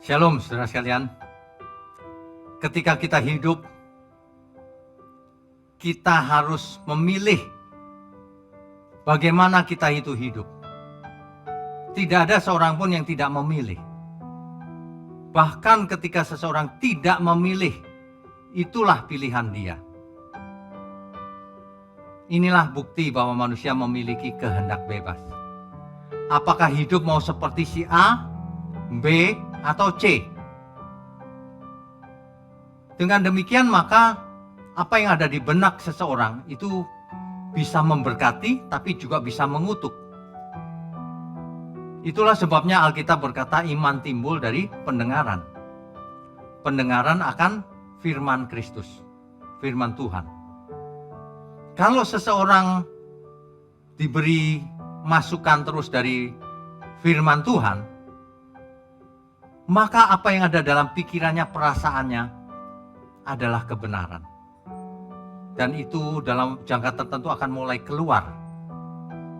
Shalom saudara sekalian. Ketika kita hidup, kita harus memilih bagaimana kita itu hidup. Tidak ada seorang pun yang tidak memilih. Bahkan ketika seseorang tidak memilih, itulah pilihan dia. Inilah bukti bahwa manusia memiliki kehendak bebas. Apakah hidup mau seperti si A, B, atau C? Dengan demikian maka apa yang ada di benak seseorang itu bisa memberkati tapi juga bisa mengutuk. Itulah sebabnya Alkitab berkata iman timbul dari pendengaran. Pendengaran akan firman Kristus, firman Tuhan. Kalau seseorang diberi masukan terus dari firman Tuhan, maka apa yang ada dalam pikirannya, perasaannya adalah kebenaran. Dan itu dalam jangka tertentu akan mulai keluar.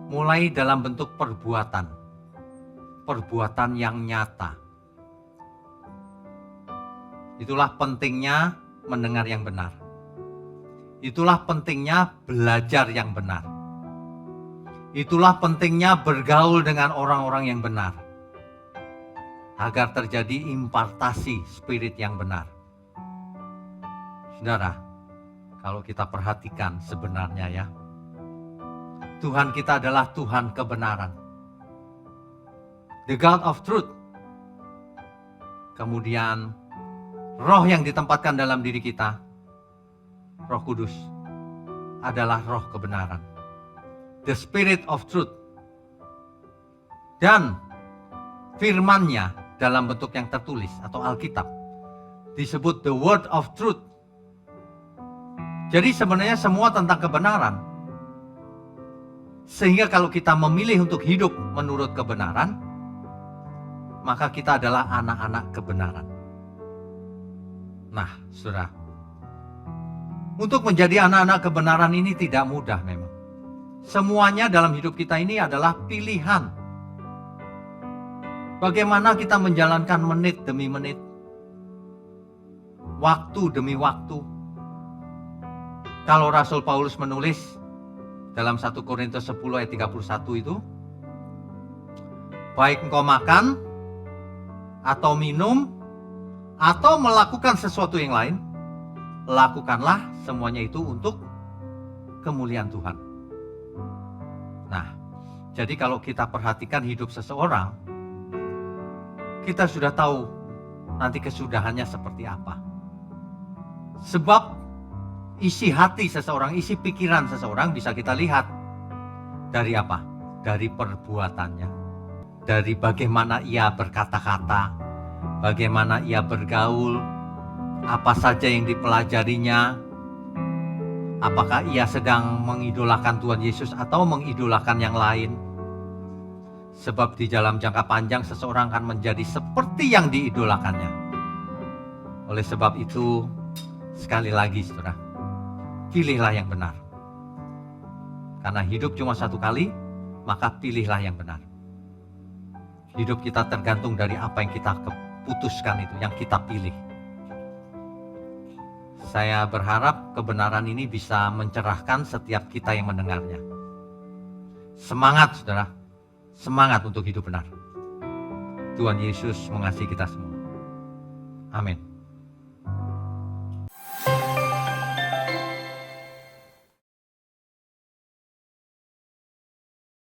Mulai dalam bentuk perbuatan. Perbuatan yang nyata. Itulah pentingnya mendengar yang benar. Itulah pentingnya belajar yang benar. Itulah pentingnya bergaul dengan orang-orang yang benar. Agar terjadi impartasi spirit yang benar. Saudara, kalau kita perhatikan sebenarnya ya, Tuhan kita adalah Tuhan kebenaran. The God of Truth. Kemudian roh yang ditempatkan dalam diri kita, Roh Kudus, adalah roh kebenaran. The Spirit of Truth. Dan firman-Nya dalam bentuk yang tertulis atau Alkitab disebut the Word of Truth. Jadi sebenarnya semua tentang kebenaran. Sehingga kalau kita memilih untuk hidup menurut kebenaran, maka kita adalah anak-anak kebenaran. Nah, saudara, untuk menjadi anak-anak kebenaran ini tidak mudah memang. Semuanya dalam hidup kita ini adalah pilihan. Bagaimana kita menjalankan menit demi menit, waktu demi waktu. Kalau Rasul Paulus menulis dalam 1 Korintus 10 ayat 31 itu, baik engkau makan, atau minum, atau melakukan sesuatu yang lain, lakukanlah semuanya itu untuk kemuliaan Tuhan. Nah, jadi kalau kita perhatikan hidup seseorang, kita sudah tahu nanti kesudahannya seperti apa. Sebab isi hati seseorang, isi pikiran seseorang bisa kita lihat dari apa? Dari perbuatannya. Dari bagaimana ia berkata-kata, bagaimana ia bergaul, apa saja yang dipelajarinya, apakah ia sedang mengidolakan Tuhan Yesus atau mengidolakan yang lain. Sebab di dalam jangka panjang seseorang akan menjadi seperti yang diidolakannya. Oleh sebab itu, sekali lagi saudara, pilihlah yang benar. Karena hidup cuma satu kali, maka pilihlah yang benar. Hidup kita tergantung dari apa yang kita putuskan itu, yang kita pilih. Saya berharap kebenaran ini bisa mencerahkan setiap kita yang mendengarnya. Semangat saudara, semangat untuk hidup benar. Tuhan Yesus mengasihi kita semua. Amin.